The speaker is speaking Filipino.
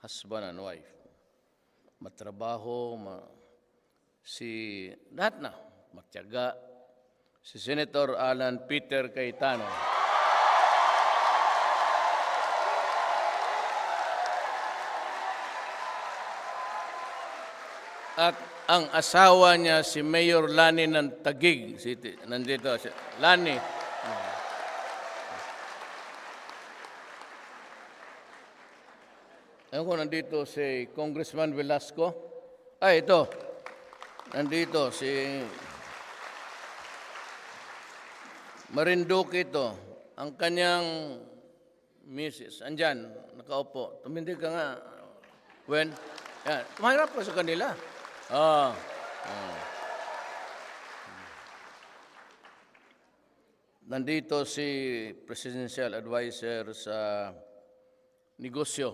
husband and wife. Matrabaho, lahat na, magtiyaga. Si Senator Alan Peter Cayetano. At ang asawa niya, si Mayor Lani ng Taguig. Nandito, Lani. Ewan ko, nandito si Congressman Velasco. Ito. Nandito si Marinduque ito. Ang kanyang misis. Andyan, nakaupo. Tumindig ka nga. Yan. Mahirap ka sa kanila. Nandito si Presidential Advisor sa negosyo.